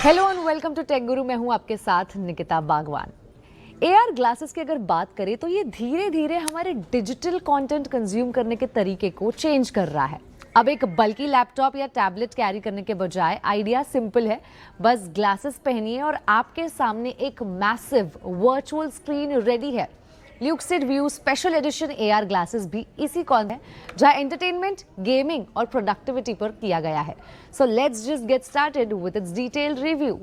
Hello and welcome to Tech Guru. मैं हूं आपके साथ निकिता बागवान। एआर ग्लासेस की अगर बात करें तो ये धीरे धीरे हमारे डिजिटल कंटेंट कंज्यूम करने के तरीके को चेंज कर रहा है। अब एक बल्कि लैपटॉप या टैबलेट कैरी करने के बजाय आइडिया सिंपल है, बस ग्लासेस पहनिए और आपके सामने एक मैसिव वर्चुअल स्क्रीन रेडी है। Luxid view special edition AR glasses भी इसी कॉन है, जहां एंटरटेनमेंट, गेमिंग और प्रोडक्टिविटी पर किया गया है। So let's just get started with its detailed review.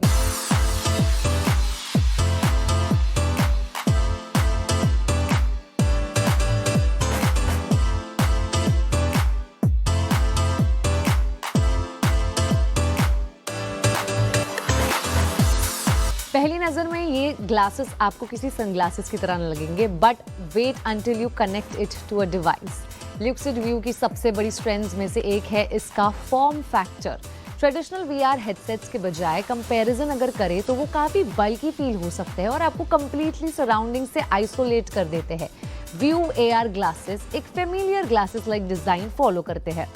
पहली नजर में ये ग्लासेस आपको किसी सनग्लासेस की तरह न लगेंगे, but wait until you connect it to a device. Luxid view की सबसे बड़ी स्ट्रेंथ्स में से एक है इसका form factor. Traditional VR headsets के बजाय कंपैरिजन अगर करें तो वो काफी बल्की फील हो सकते हैं और आपको कंप्लीटली सराउंडिंग से आइसोलेट कर देते हैं। व्यू एआर ग्लासेस एक familiar glasses like design follow करते हैं।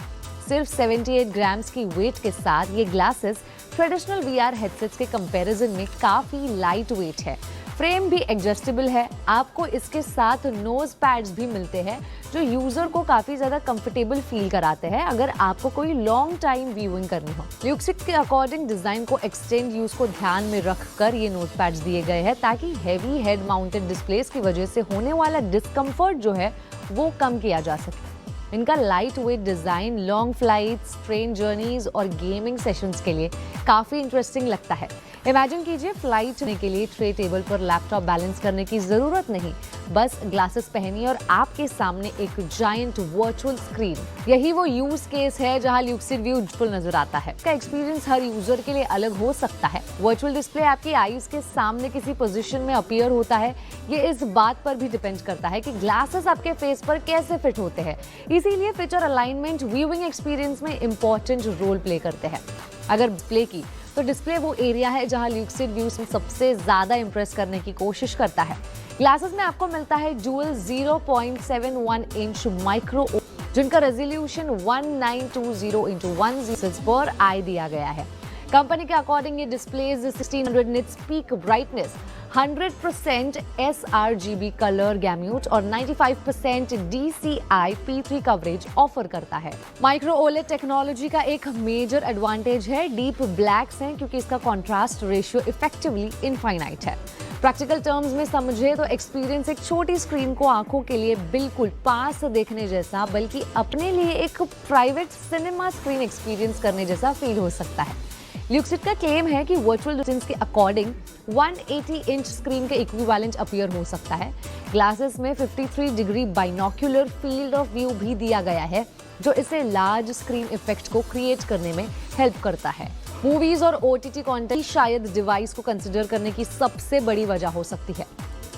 सिर्फ 78 ग्राम्स की वेट के साथ ये ग्लासेस ट्रेडिशनल वीआर हेडसेट्स के कंपैरिजन में काफी लाइट वेट है। फ्रेम भी एडजस्टेबल है। आपको इसके साथ नोज पैड्स भी मिलते हैं जो यूजर को काफी ज्यादा कंफर्टेबल फील कराते हैं अगर आपको कोई लॉन्ग टाइम व्यूइंग करनी हो। ल्यूक्सिड के अकॉर्डिंग डिजाइन को एक्सटेंड यूज को ध्यान में रखकर ये नोज पैड्स दिए गए हैं ताकि हैवी हेड माउंटेड डिस्प्लेस की वजह से होने वाला डिस्कम्फर्ट जो है वो कम किया जा सके। इनका light weight design long flights, train journeys और गेमिंग सेशंस के लिए काफी इंटरेस्टिंग लगता है। इमेजिन कीजिए फ्लाइट करने के लिए ट्रे टेबल पर लैपटॉप बैलेंस करने की जरूरत नहीं, बस ग्लासेस पहनिए और आपके सामने एक जायंट वर्चुअल स्क्रीन। यही वो यूज केस है जहां ल्यूक्सिड व्यू फुल नजर आता है। इसका एक्सपीरियंस हर यूजर के लिए अलग हो सकता है। वर्चुअल डिस्प्ले आपकी आईज के सामने किसी पोजीशन में अपीयर होता है, ये इस बात पर भी डिपेंड करता है कि ग्लासेस आपके फेस पर कैसे फिट होते हैं। इसीलिए फिट और अलाइनमेंट व्यूइंग एक्सपीरियंस में इंपॉर्टेंट रोल प्ले करते हैं। अगर प्ले की तो डिस्प्ले वो एरिया है जहां ल्यूक्सिड व्यू सबसे ज्यादा इंप्रेस करने की कोशिश करता है। ग्लासेस में आपको मिलता है डुअल 0.71 इंच माइक्रो जिनका रेजोल्यूशन 1920x10 पर आई दिया गया है। कंपनी के अकॉर्डिंग ये displays 1600 nits peak brightness, 100% sRGB colour gamut और 95% DCI P3 कवरेज ऑफर करता है। माइक्रो ओलेड टेक्नोलॉजी का एक मेजर एडवांटेज है डीप ब्लैक्स हैं क्योंकि इसका कॉन्ट्रास्ट रेशियो इफेक्टिवली इनफाइनाइट है। प्रैक्टिकल टर्म्स में समझे तो एक्सपीरियंस एक छोटी स्क्रीन को आंखों के लिए बिल्कुल पास देखने जैसा बल्कि अपने लिए एक प्राइवेट सिनेमा स्क्रीन एक्सपीरियंस करने जैसा फील हो सकता है। ल्यूक्सिड का क्लेम है कि वर्चुअल डिस्टेंस के अकॉर्डिंग 180 इंच स्क्रीन के इक्विवेलेंट अपीयर हो सकता है। ग्लासेस में 53 degree binocular field of view भी दिया गया है जो इसे लार्ज स्क्रीन इफेक्ट को क्रिएट करने में हेल्प करता है। मूवीज और ओटीटी कंटेंट शायद डिवाइस को कंसिडर करने की सबसे बड़ी वजह हो सकती है।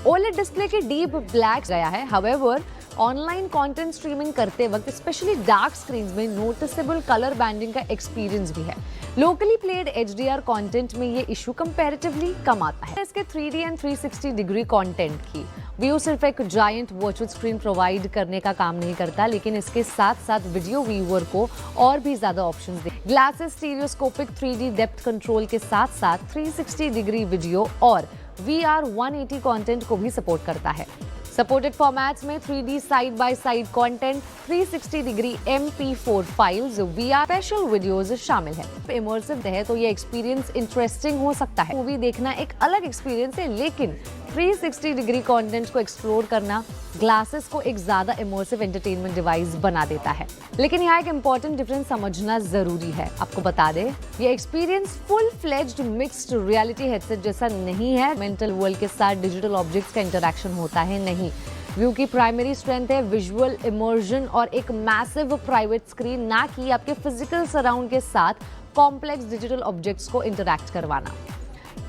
ओलेड डिस्प्ले की डीप ब्लैक गया है। हाउएवर ऑनलाइन कंटेंट स्ट्रीमिंग करते वक्त स्पेशली डार्क स्क्रीन्स में नोटिसेबल कलर बैंडिंग का एक्सपीरियंस भी है। लोकली प्लेड HDR कंटेंट में ये इशू कंपैरेटिवली कम आता है। इसके 3D एंड 360 डिग्री कंटेंट की व्यू सिर्फ एक जायंट वर्चुअल स्क्रीन प्रोवाइड करने का काम नहीं करता, लेकिन इसके साथ साथ वीडियो व्यूअर को और भी ज्यादा ऑप्शंस दे। Glasses stereoscopic 3D depth control के साथ साथ 360 डिग्री वीडियो और VR 180 कंटेंट को भी सपोर्ट करता है। सपोर्टेड फॉर्मेट्स में 3D side by side content, 360 degree MP4 files, VR special videos शामिल है। इमर्सिव है तो ये एक्सपीरियंस इंटरेस्टिंग हो सकता है। मूवी देखना एक अलग एक्सपीरियंस है, लेकिन 360 डिग्री कंटेंट को एक्सप्लोर करना ग्लासेस को एक ज्यादा इमर्सिव एंटरटेनमेंट डिवाइस बना देता है। लेकिन यहाँ एक इंपॉर्टेंट डिफरेंस समझना जरूरी है। आपको बता दें, ये experience full fledged mixed reality headset जैसा नहीं है। मेंटल वर्ल्ड के साथ डिजिटल ऑब्जेक्ट्स का इंटरैक्शन होता है, नहीं। व्यू की प्राइमरी स्ट्रेंथ है विजुअल इमर्जन और एक मैसिव प्राइवेट स्क्रीन, ना कि आपके फिजिकल सराउंड के साथ कॉम्प्लेक्स डिजिटल ऑब्जेक्ट्स को इंटरैक्ट करवाना।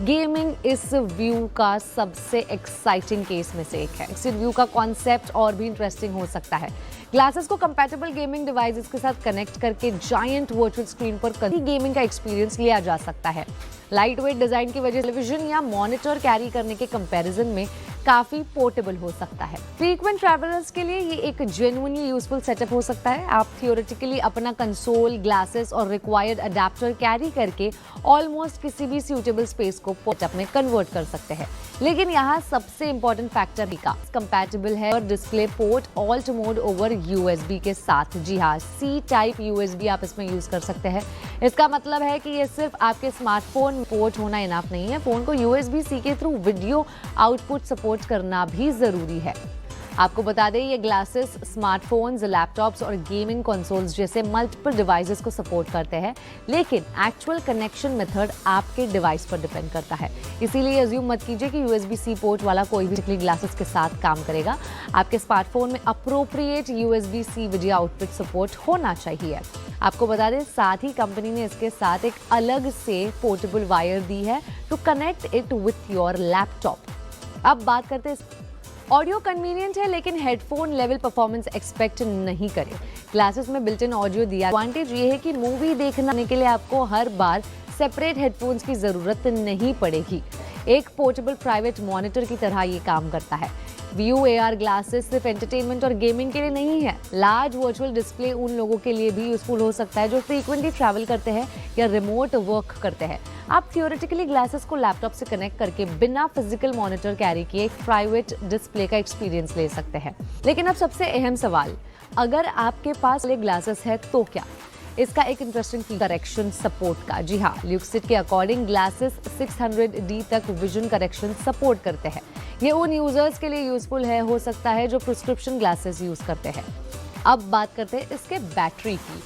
गेमिंग इस व्यू का सबसे एक्साइटिंग केस में से एक है। इस व्यू का कॉन्सेप्ट और भी इंटरेस्टिंग हो सकता है। ग्लासेस को कंपैटिबल गेमिंग डिवाइसेस के साथ कनेक्ट करके जायंट वर्चुअल स्क्रीन पर कभी गेमिंग का एक्सपीरियंस लिया जा सकता है। लाइट वेट डिजाइन की वजह से टेलीविजन या मॉनिटर कैरी करने के कंपैरिजन में काफी पोर्टेबल हो सकता है। फ्रीक्वेंट ट्रैवलर्स के लिए ये एक जेन्युइनली यूजफुल सेटअप हो सकता है। आप थियोरेटिकली अपना कंसोल, ग्लासेस और रिक्वायर्ड अडेप्टर कैरी करके ऑलमोस्ट किसी भी सूटेबल स्पेस को सेटअप में कन्वर्ट कर सकते हैं। लेकिन यहाँ सबसे इंपॉर्टेंट फैक्टर का कंपैटिबल है और display port alt mode over USB के साथ। जी हाँ, C टाइप USB आप इसमें यूज कर सकते हैं। इसका मतलब है कि ये सिर्फ आपके स्मार्टफोन पोर्ट होना इनफ नहीं है, फोन को USB-C के थ्रू वीडियो आउटपुट सपोर्ट करना भी जरूरी है। आपको बता दें, ये ग्लासेस स्मार्टफोन्स, लैपटॉप्स और गेमिंग कंसोल्स जैसे मल्टीपल डिवाइसेस को सपोर्ट करते हैं, लेकिन एक्चुअल कनेक्शन मेथड आपके डिवाइस पर डिपेंड करता है। इसीलिए अज्यूम मत कीजिए कि USB-C पोर्ट वाला कोई भी ग्लासेस के साथ काम करेगा। आपके स्मार्टफोन में appropriate USB-C video output support होना चाहिए। आपको बता दें, साथ ही कंपनी ने इसके साथ एक अलग से पोर्टेबल वायर दी है to connect it with your laptop. अब बात करते हैं, ऑडियो कन्वीनियंट है लेकिन हेडफोन लेवल परफॉर्मेंस एक्सपेक्ट नहीं करें। ग्लासेस में बिल्ट इन ऑडियो दिया। एडवांटेज ये है कि मूवी देखने के लिए आपको हर बार सेपरेट हेडफोन्स की जरूरत नहीं पड़ेगी। एक पोर्टेबल प्राइवेट मॉनिटर की तरह ये काम करता है। View AR ग्लासेस सिर्फ एंटरटेनमेंट और गेमिंग के लिए नहीं है। लार्ज वर्चुअल डिस्प्ले उन लोगों के लिए भी यूजफुल हो सकता है जो फ्रीक्वेंटली ट्रैवल करते हैं या रिमोट वर्क करते हैं। आप थियोरेटिकली ग्लासेस को लैपटॉप से कनेक्ट करके बिना फिजिकल मॉनिटर कैरी किए एक प्राइवेट डिस्प्ले का एक्सपीरियंस ले सकते हैं। लेकिन अब सबसे अहम सवाल, अगर आपके पास ये ग्लासेस है तो क्या? इसका एक इंटरेस्टिंग करेक्शन सपोर्ट का। जी हाँ, ल्यूक्सिड के अकॉर्डिंग ग्लासेस 600D तक विजन करेक्शन सपोर्ट करते हैं। ये उन यूजर्स के लिए यूजफुल है हो सकता है जो प्रिस्क्रिप्शन ग्लासेस यूज करते हैं। अब बात करते हैं इसके बैटरी की।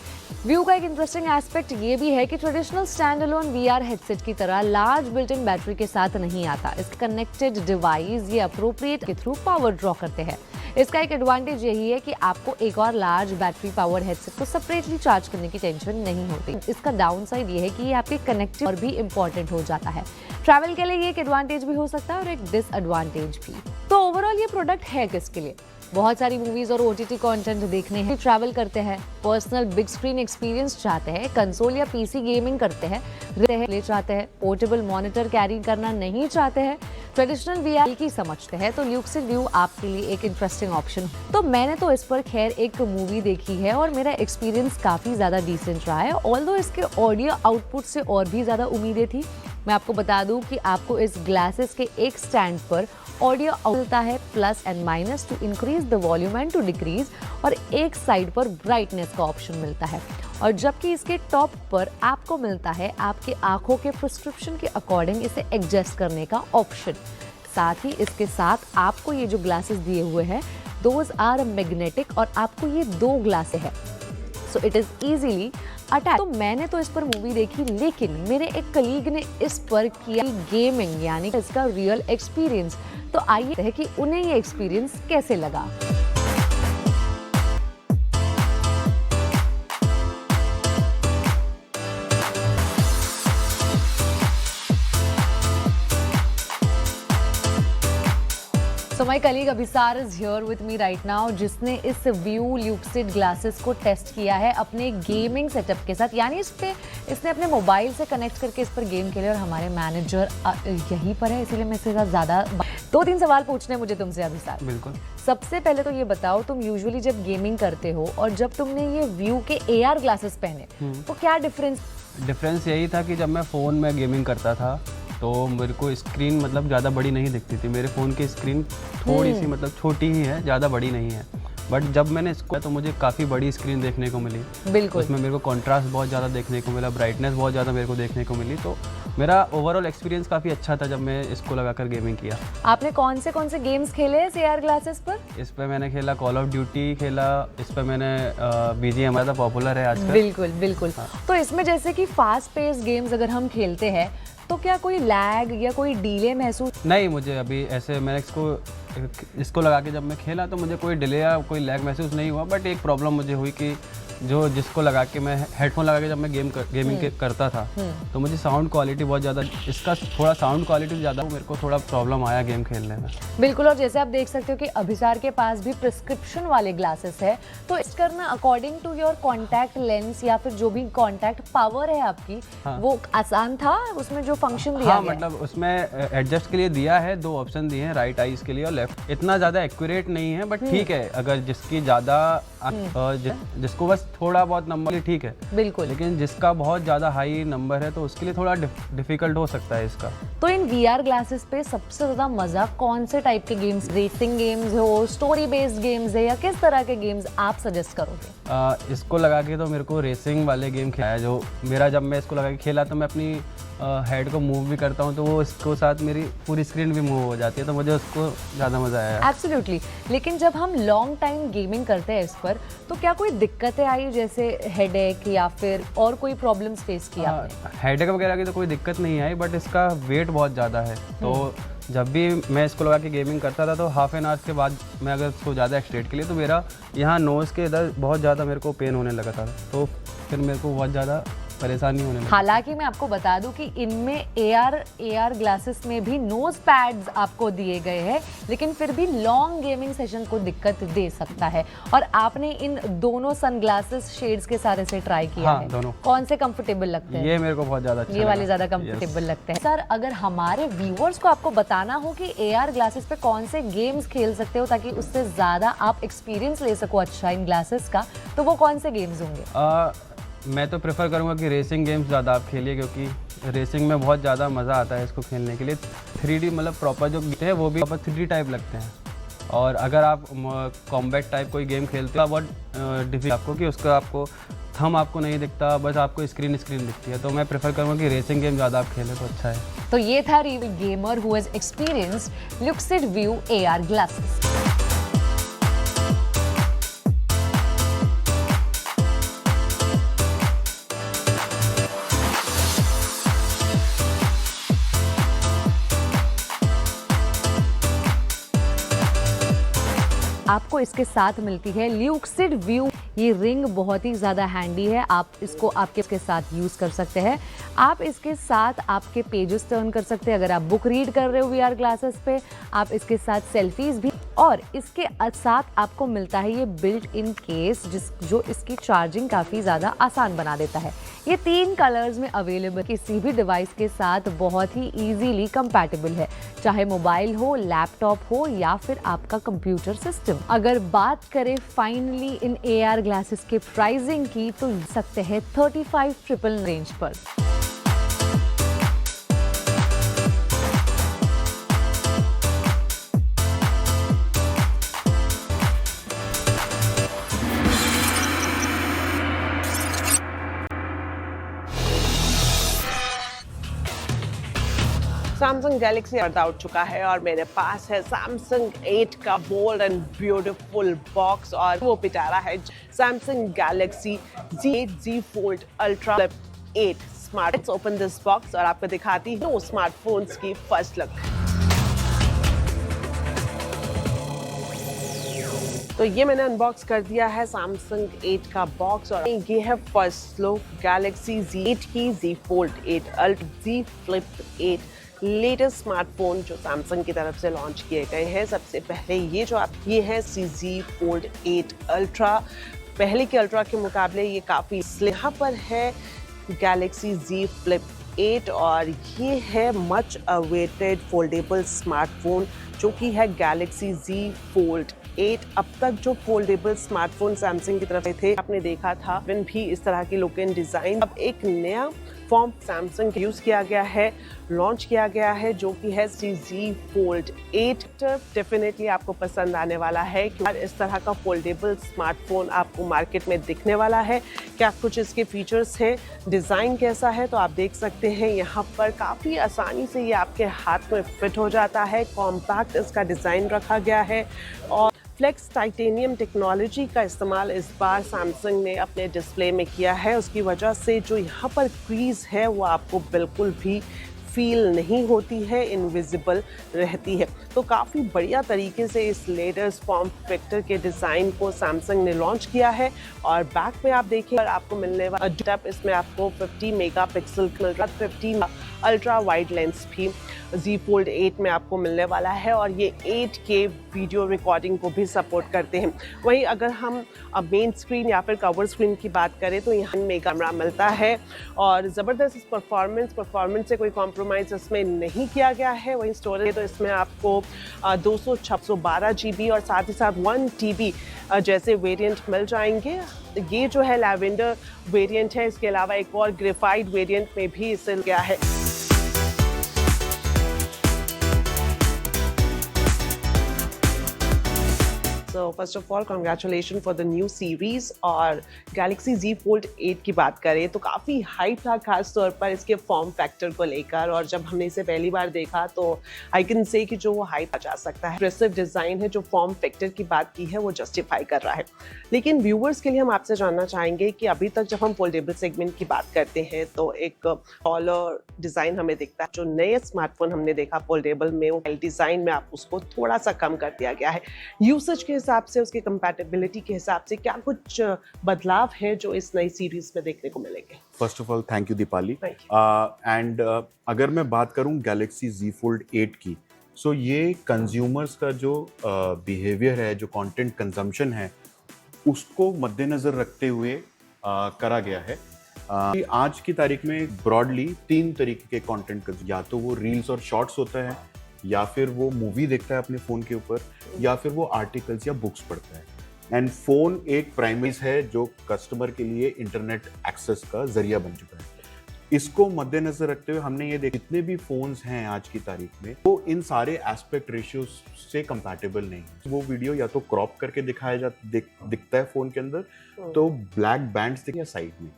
व्यू का एक इंटरेस्टिंग एस्पेक्ट ये भी है कि traditional stand alone VR headset की तरह लार्ज बिल्ट इन बैटरी के साथ नहीं आता। इस कनेक्टेड डिवाइस ये अप्रोप्रिएट के थ्रू पावर ड्रॉ करते हैं। इसका एक एडवांटेज यही है कि आपको एक और लार्ज बैटरी पावर हेडसेट को सेपरेटली चार्ज करने की टेंशन नहीं होती। इसका डाउन साइड ये है कि ये आपके कनेक्टिव और भी इंपॉर्टेंट हो जाता है। ट्रैवल के लिए ये एक एडवांटेज भी हो सकता है और एक डिसएडवांटेज भी। तो ओवरऑल ये प्रोडक्ट है किसके लिए? बहुत सारी मूवीज और OTT कंटेंट देखने हैं, ट्रैवल करते हैं, पर्सनल बिग स्क्रीन एक्सपीरियंस चाहते हैं, कंसोल या PC गेमिंग करते हैं, ले चाहते हैं, पोर्टेबल मॉनिटर कैरी करना नहीं चाहते हैं, ट्रेडिशनल VR की समझते हैं, तो ल्यूक्सिड व्यू आपके लिए एक इंटरेस्टिंग ऑप्शन। तो मैंने तो इस पर खैर एक मूवी देखी है और मेरा एक्सपीरियंस काफ़ी ज़्यादा डिसेंट रहा है। ऑल्दो इसके ऑडियो आउटपुट से और भी ज़्यादा उम्मीदें थी। मैं आपको बता दूं कि आपको इस ग्लासेस के एक स्टैंड पर ऑडियो मिलता है plus and minus to increase the volume and to decrease, और एक साइड पर ब्राइटनेस का ऑप्शन मिलता है, और जबकि इसके टॉप पर आपको मिलता है आपके आंखों के प्रिस्क्रिप्शन के अकॉर्डिंग इसे एडजस्ट करने का ऑप्शन। साथ ही इसके साथ आपको ये जो ग्लासेस दिए हुए हैं दोज आर मैग्नेटिक, और आपको ये 2 ग्लासेस है, so it is easily attach. तो मैंने तो इस पर मूवी देखी, लेकिन मेरे एक कलीग ने इस पर किया गेमिंग, यानी इसका रियल एक्सपीरियंस। तो आइए है कि उन्हें ये एक्सपीरियंस कैसे लगा। So my colleague Abhisar is here with me right now, जिसने इस View Lucid ग्लासेस को टेस्ट किया है अपने गेमिंग सेटअप के साथ, यानी इसने अपने मोबाइल से कनेक्ट करके इस पर गेम खेले, और हमारे मैनेजर यहीं पर है, इसीलिए मैं इसके साथ ज़्यादा 2-3 सवाल पूछने मुझे तुमसे अभिसार। बिल्कुल। सबसे पहले तो ये बताओ, तुम यूजुअली जब गेमिंग करते हो और जब तुमने ये View के AR ग्लासेस पहने तो क्या डिफरेंस यही था कि जब मैं फ़ोन में गेमिंग करता था तो मेरे को स्क्रीन मतलब ज़्यादा बड़ी नहीं दिखती थी। मेरे फ़ोन की स्क्रीन थोड़ी सी मतलब छोटी ही है, ज़्यादा बड़ी नहीं है। बट जब मैंने इसको तो मुझे काफ़ी बड़ी स्क्रीन देखने को मिली। बिल्कुल। उसमें मेरे को कॉन्ट्रास्ट बहुत ज़्यादा देखने को मिला, ब्राइटनेस बहुत ज़्यादा मेरे को देखने को मिली। तो मेरा ओवरऑल एक्सपीरियंस काफ़ी अच्छा था जब मैं इसको लगाकर गेमिंग किया। आपने कौन से गेम्स खेले हैं AR ग्लासेस पर? इस पर मैंने खेला कॉल ऑफ ड्यूटी खेला, इस पर मैंने BGMI ज़्यादा पॉपुलर है आजकल। बिल्कुल। हाँ। तो इसमें जैसे कि फास्ट पेस गेम्स अगर हम खेलते हैं तो क्या कोई लैग या कोई डिले महसूस? नहीं, मुझे अभी ऐसे मैंने इसको लगा के जब मैं खेला तो मुझे कोई डिले या कोई लैग महसूस नहीं हुआ। बट एक प्रॉब्लम मुझे हुई कि जो जिसको लगा के मैं हेडफोन लगा के जब मैं गेमिंग करता था तो मुझे साउंड क्वालिटी बहुत ज़्यादा, इसका थोड़ा साउंड क्वालिटी ज़्यादा मेरे को थोड़ा प्रॉब्लम आया गेम खेलने में। बिल्कुल, और जैसे आप देख सकते हो कि अभिसार के पास भी प्रिस्क्रिप्शन वाले ग्लासेस है, तो इस करना according to your contact lens या फिर जो भी कॉन्टैक्ट पावर है आपकी, हाँ। वो आसान था उसमें जो फंक्शन दिया हाँ, गया है? मतलब उसमें एडजस्ट के लिए दिया है, 2 ऑप्शन दिए हैं, राइट आइज के लिए और लेफ्ट। इतना ज़्यादा एक्यूरेट नहीं है बट ठीक है, अगर जिसकी ज़्यादा जिसको बस थोड़ा बहुत नंबर ठीक है बिल्कुल, लेकिन जिसका बहुत ज़्यादा हाई नंबर है तो उसके लिए थोड़ा डिफिकल्ट हो सकता है इसका। तो इन VR ग्लासेस पे सबसे ज़्यादा मज़ा कौन से टाइप के गेम्स, रेसिंग गेम्स हो, स्टोरी बेस्ड गेम्स है, या किस तरह के गेम्स आप सजेस्ट करोगे? इसको लगा के तो मेरे को रेसिंग वाले गेम खेला है, जो मेरा जब मैं इसको लगा के खेला तो मैं अपनी हेड को मूव भी करता हूँ तो वो इसको साथ मेरी पूरी स्क्रीन भी मूव हो जाती है, तो मुझे उसको ज़्यादा मज़ा आया। एब्सोल्युटली, लेकिन जब हम लॉन्ग टाइम गेमिंग करते हैं इस पर, तो क्या कोई दिक्कतें आई, जैसे हेडेक या फिर और कोई प्रॉब्लम्स फेस किया आपने? हेडेक वगैरह की तो कोई दिक्कत नहीं आई, बट इसका वेट बहुत ज़्यादा है, तो जब भी मैं इसको लगा के गेमिंग करता था तो हाफ एन आवर्स के बाद मैं अगर इसको ज़्यादा एक्सटेंड के लिए तो मेरा यहाँ नोज़ के इधर बहुत ज़्यादा मेरे को पेन होने लगा था, तो फिर मेरे को बहुत ज़्यादा परेशानी होने लगी। हालांकि मैं आपको बता दूं कि इनमें AR ग्लासेस में भी नोज पैड्स आपको दिए गए हैं, लेकिन फिर भी लॉन्ग गेमिंग सेशन को दिक्कत दे सकता है। और आपने इन दोनों सनग्लासेस शेड्स के सारे से ट्राई किया हाँ, है, दोनों। कौन से कंफर्टेबल लगते हैं? ये मेरे को बहुत ज़्यादा अच्छा ये वाले लगा। ज़्यादा कंफर्टेबल लगते हैं। सर, अगर हमारे व्यूअर्स को आपको बताना हो कि AR ग्लासेस पे कौन से गेम्स खेल सकते हो ताकि उससे ज़्यादा आप एक्सपीरियंस ले सको अच्छा इन ग्लासेस का, तो वो कौन से गेम्स होंगे? मैं तो प्रेफर करूँगा कि रेसिंग गेम्स ज़्यादा आप खेलिए, क्योंकि रेसिंग में बहुत ज़्यादा मज़ा आता है इसको खेलने के लिए। 3D मतलब प्रॉपर जो गेम है वो भी प्रॉपर 3D टाइप लगते हैं, और अगर आप कॉम्बैट टाइप कोई गेम खेलते हो बहुत डिफिकल्ट आपको कि उसका आपको थंब आपको नहीं दिखता, बस आपको स्क्रीन दिखती है, तो मैं प्रेफर करूँगा कि रेसिंग गेम ज़्यादा आप खेलें तो अच्छा है। तो ये था real gamer who has experienced Luxid view AR glasses. आपको इसके साथ मिलती है ल्यूक्सिड व्यू। ये रिंग बहुत ही ज़्यादा हैंडी है, आप इसको इसके साथ यूज़ कर सकते हैं। आप इसके साथ आपके पेजेस टर्न कर सकते हैं, अगर आप बुक रीड कर रहे हो VR ग्लासेस पे, आप इसके साथ सेल्फीज भी, और इसके साथ आपको मिलता है ये बिल्ट इन केस जो इसकी चार्जिंग काफ़ी ज़्यादा आसान बना देता है। ये 3 कलर्स में अवेलेबल, किसी भी डिवाइस के साथ बहुत ही ईजीली कंपैटिबल है, चाहे मोबाइल हो, लैपटॉप हो या फिर आपका कंप्यूटर सिस्टम। अगर बात करें फाइनली इन AR ग्लासेस के प्राइसिंग की, तो सकते हैं 35,000 रेंज पर। सैमसंग गैलेक्सी पर्दा उठ चुका है और मेरे पास है सैमसंग 8 का बोल्ड एंड ब्यूटीफुल बॉक्स, और वो पिटारा है Samsung Galaxy Z fold ultra flip 8 smart. Let's open this box और आपको दिखाती हूँ स्मार्टफोन्स की फर्स्ट लुक। तो ये मैंने अनबॉक्स कर दिया है सैमसंग 8 का बॉक्स, और ये है फर्स्ट लुक गैलेक्सी Z8 की Z fold 8 ultra Z flip 8 latest smartphone जो सैमसंग की तरफ से लॉन्च किए गए हैं। सबसे पहले ये है Z फोल्ड 8 अल्ट्रा। पहले के अल्ट्रा के मुकाबले ये काफ़ी यहाँ पर है गैलेक्सी Z फ्लिप 8, और ये है मच अवेटेड फोल्डेबल स्मार्टफोन जो कि है गैलेक्सी Z फोल्ड 8। अब तक जो फोल्डेबल स्मार्टफोन सैमसंग की तरफ से थे, आपने देखा था भी इस तरह की लुक एंड डिज़ाइन। अब एक नया फॉर्म सैमसंग यूज़ किया गया है, लॉन्च किया गया है, जो कि है Z फोल्ड 8। डेफिनेटली आपको पसंद आने वाला है कि इस तरह का फोल्डेबल स्मार्टफोन आपको मार्केट में दिखने वाला है। क्या कुछ इसके फीचर्स हैं, डिज़ाइन कैसा है, तो आप देख सकते हैं यहाँ पर काफ़ी आसानी से ये आपके हाथ में फिट हो जाता है। कॉम्पैक्ट इसका डिज़ाइन रखा गया है, और फ्लेक्स टाइटेनियम टेक्नोलॉजी का इस्तेमाल इस बार सैमसंग ने अपने डिस्प्ले में किया है। उसकी वजह से जो यहाँ पर क्रीज है वो आपको बिल्कुल भी फील नहीं होती है, इनविजिबल रहती है। तो काफ़ी बढ़िया तरीके से इस लेटेस्ट फॉर्म फैक्टर के डिज़ाइन को सैमसंग ने लॉन्च किया है। और बैक में आप देखिए आपको मिलने वाला डेप्थ, इसमें आपको 50 मेगापिक्सल 15 अल्ट्रा वाइड लेंस भी Z Fold 8 में आपको मिलने वाला है और ये 8K वीडियो रिकॉर्डिंग को भी सपोर्ट करते हैं। वहीं अगर हम मेन स्क्रीन या फिर कवर स्क्रीन की बात करें तो यहाँ मेगा कैमरा मिलता है और ज़बरदस्त परफॉर्मेंस से कोई कॉम्प्रोमाइज़ इसमें नहीं किया गया है। वहीं स्टोरेज तो इसमें आपको 212 GB और साथ ही साथ 1 TB जैसे वेरिएंट मिल जाएंगे। ये जो है लैवेंडर वेरिएंट है, इसके अलावा एक और ग्रेफाइट वेरिएंट में भी इसे गया है। So first of all, congratulations for the new series। और Galaxy Z Fold 8 की बात करें तो काफ़ी हाइप था, खास तौर पर इसके फॉर्म फैक्टर को लेकर। और जब हमने इसे पहली बार देखा तो आई कैन से कि जो वो हाइप आ जा सकता है, इंप्रेसिव डिज़ाइन है, जो फॉर्म फैक्टर की बात की है वो जस्टिफाई कर रहा है। लेकिन व्यूअर्स के लिए हम आपसे जानना चाहेंगे कि अभी तक जब हम फोल्डेबल सेगमेंट की बात करते हैं तो एक टॉलर डिज़ाइन हमें दिखता है। जो नए स्मार्टफोन हमने देखा फोल्डेबल में, वो डिज़ाइन में आप उसको थोड़ा सा कम कर दिया गया है। यूसेज के हिसाब से, उसकी कंपैटिबिलिटी के हिसाब से क्या कुछ बदलाव है जो इस नई सीरीज में देखने को मिलेंगे? First of all thank you Deepali. And अगर मैं बात करूं गैलेक्सी Z Fold 8 की, सो ये कंज्यूमर्स का जो बिहेवियर है, जो कंटेंट कंजम्पशन है, उसको मद्देनजर रखते हुए करा गया है। आज की तारीख में ब्रॉडली 3 तरीके के कंटेंट, या तो वो रील्स और शॉर्ट्स होता है, या फिर वो मूवी देखता है अपने फ़ोन के ऊपर, या फिर वो आर्टिकल्स या बुक्स पढ़ता है। एंड फ़ोन एक प्राइमरी है जो कस्टमर के लिए इंटरनेट एक्सेस का जरिया बन चुका है। इसको मद्देनजर रखते हुए हमने ये देखा जितने भी फ़ोन्स हैं आज की तारीख में, वो इन सारे एस्पेक्ट रेशियोज से कंपैटिबल नहीं है। वो वीडियो या तो क्रॉप करके दिखाया दिखता है फ़ोन के अंदर, तो ब्लैक बैंड्स दिखते हैं साइड में।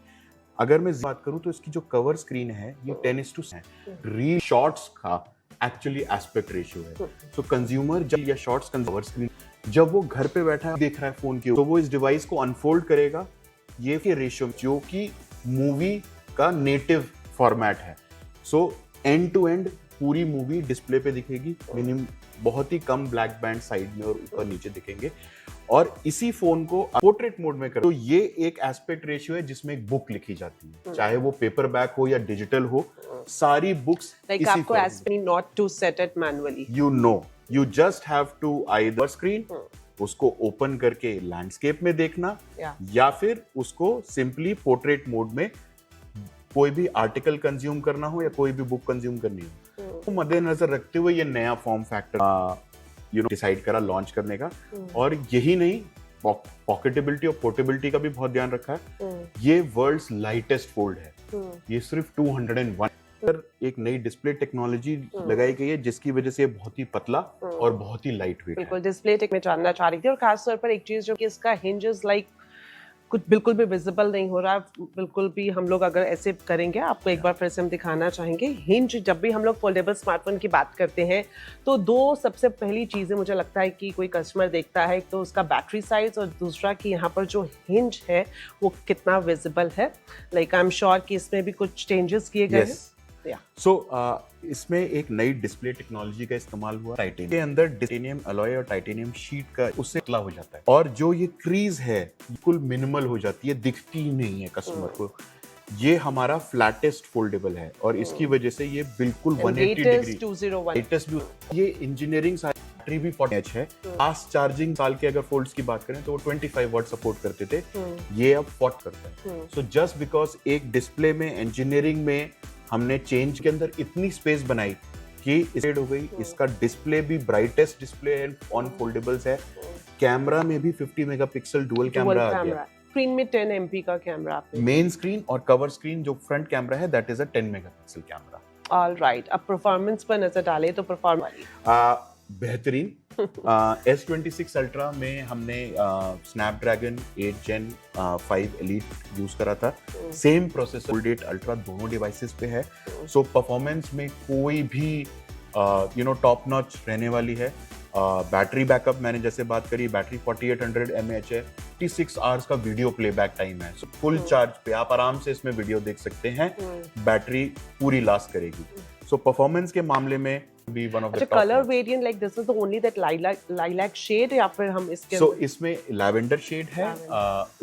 अगर मैं बात करूँ तो इसकी जो कवर स्क्रीन है ये 10:2 है। रील शॉर्ट्स का एक्चुअली एस्पेक्ट रेशियो है। सो कंज्यूमर जब या शॉर्ट्स कवर स्क्रीन जब वो घर पे बैठा है देख रहा है फोन के, तो वो इस डिवाइस को अनफोल्ड करेगा, ये रेशियो जो कि मूवी का नेटिव फॉर्मेट है। सो एंड टू एंड पूरी मूवी डिस्प्ले पे दिखेगी, मिनिमम बहुत ही कम ब्लैक बैंड साइड में और ऊपर नीचे दिखेंगे। और इसी फोन को पोर्ट्रेट मोड में करो तो ये एक एस्पेक्ट रेशियो है जिसमें एक बुक लिखी जाती है, चाहे वो पेपर बैक हो या डिजिटल हो, सारी बुक्स like आपको expect not to set it manually, you just have to either screen उसको ओपन करके लैंडस्केप में देखना, या फिर उसको सिंपली पोर्ट्रेट मोड में कोई भी आर्टिकल कंज्यूम करना हो या कोई भी बुक कंज्यूम करनी हो। तो मद्देनजर रखते हुए ये नया फॉर्म फैक्टर डिसाइड करा लॉन्च करने का। और यही नहीं, पॉकेटेबिलिटी और पोर्टेबिलिटी का भी बहुत ध्यान रखा है। ये वर्ल्ड्स लाइटेस्ट फोल्ड है, ये सिर्फ 201 पर एक नई डिस्प्ले टेक्नोलॉजी लगाई गई है जिसकी वजह से बहुत ही पतला और बहुत ही लाइट वेट है। बिल्कुल डिस्प्ले टेक में जानना चाह रही थी। और खास तौर पर एक चीज जो कि इसका हिंजेस लाइक कुछ बिल्कुल भी विजिबल नहीं हो रहा, बिल्कुल भी हम लोग अगर ऐसे करेंगे, आपको एक बार फिर से हम दिखाना चाहेंगे। हिंज, जब भी हम लोग फोल्डेबल स्मार्टफोन की बात करते हैं तो 2 सबसे पहली चीज़ें मुझे लगता है कि कोई कस्टमर देखता है, एक तो उसका बैटरी साइज और दूसरा कि यहाँ पर जो हिंज है वो कितना विजिबल है। लाइक आई एम श्योर कि इसमें भी कुछ चेंजेस किए गए हैं। सो इसमें एक नई डिस्प्ले टेक्नोलॉजी का इस्तेमाल हुआ। टाइटेनियम के अंदर टाइटेनियम अलॉय और टाइटेनियम शीट का उससे पतला हो जाता है, और जो ये क्रीज है बिल्कुल मिनिमल हो जाती है, दिखती ही नहीं है कस्टमर को। ये हमारा फ्लैटेस्ट फोल्डेबल है और इसकी वजह से ये बिल्कुल 180 डिग्री लेटेस्ट भी। ये इंजीनियरिंग बैटरी भी 40H है। फास्ट चार्जिंग साल के अगर फोल्ड्स की बात करें तो वो 25 वाट सपोर्ट करते थे, ये अब 40 करता है। सो जस्ट बिकॉज एक डिस्प्ले में इंजीनियरिंग में हमने चेंज के अंदर इतनी स्पेस बनाई कि स्टेड हो गई। इसका डिस्प्ले भी ब्राइटेस्ट डिस्प्ले है ऑन फोल्डेबल्स है। कैमरा में भी 50 मेगापिक्सल डुअल कैमरा आ गया। स्क्रीन में 10 MP का कैमरा, मेन स्क्रीन और कवर स्क्रीन जो फ्रंट कैमरा है that is a 10 megapixel camera. Alright, अब परफॉर्मेंस पर नजर डालें तो परफॉर्मेंस बेहतरीन। S26 अल्ट्रा में हमने स्नैपड्रैगन 8 Gen 5 एलीट यूज करा था। सेम प्रोसेसर Fold 8 अल्ट्रा दोनों डिवाइसेस पे है। सो परफॉर्मेंस में कोई भी टॉप नॉच रहने वाली है। बैटरी बैकअप मैंने जैसे बात करी, बैटरी 4800 mAh है। 56 आवर्स का वीडियो प्लेबैक टाइम है। सो फुल चार्ज पे आप आराम से इसमें वीडियो देख सकते हैं, बैटरी पूरी लास्ट करेगी। सो परफॉर्मेंस के मामले में भी वन ऑफ द अच्छा, colour variant like this is the only that lilac shade, या फिर हम इसके सो इसमें लैवेंडर शेड है,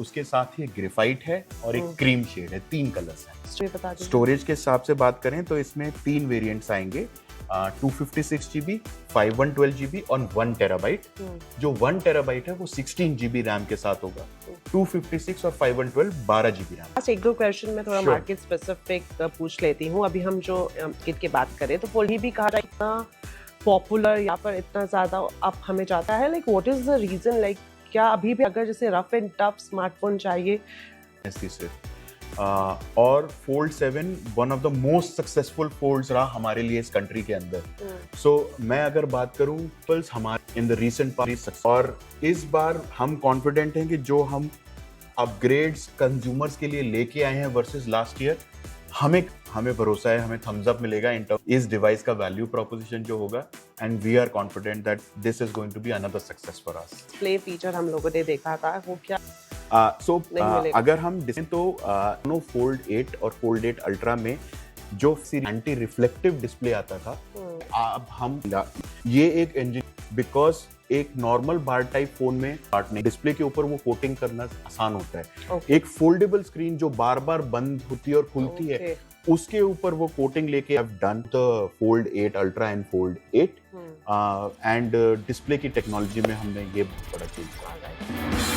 उसके साथ ही ग्रेफाइट है और एक क्रीम शेड है, 3 कलर्स हैं। बता दीजिए। स्टोरेज के हिसाब से बात करें तो इसमें 3 वेरिएंट्स आएंगे, 256 GB, 512 GB और 1 टेराबाइट। जो 1 टेराबाइट है वो 16 GB रैम के साथ होगा, 256 और 512 12 GB रैम। बस एक दो क्वेश्चन में थोड़ा Sure. मार्केट स्पेसिफिक पूछ लेती हूँ। अभी हम जो किट की बात करें तो फोल्ड भी कहा जाए इतना पॉपुलर यहाँ पर इतना ज्यादा अब हमें जाता है, like what is the reason, like क्या अभी भी अगर जैसे रफ एंड टफ स्मार्टफोन चाहिए से और fold 7 one of the most successful folds रहा हमारे लिए इस कंट्री के अंदर। सो मैं अगर बात करूं पल्स हमारे इन द रीसेंट पास्ट, और इस बार हम कॉन्फिडेंट हैं कि जो हम अपग्रेड्स कंज्यूमर्स के लिए लेके आए हैं वर्सेस लास्ट ईयर, हमें भरोसा है, हमें थम्स अप मिलेगा इन टर्म इस डिवाइस का वैल्यू प्रोपोजिशन जो होगा, and we are confident that this is going to be another success for us. Play feature हम लोगों ने देखा था, वो क्या अगर हम देखें तो फोल्ड 8 और फोल्ड 8 अल्ट्रा में जो एंटी रिफ्लेक्टिव डिस्प्ले आता था, अब हम ये एक इंजन, बिकॉज एक नॉर्मल बार टाइप फोन में पार्ट नहीं, डिस्प्ले के ऊपर वो कोटिंग करना आसान होता है। एक फोल्डेबल स्क्रीन जो बार बार बंद होती है और खुलती है, उसके ऊपर वो कोटिंग लेके have done the fold 8 ultra and fold 8 and display की टेक्नोलॉजी में हमने ये बड़ा चेंज किया।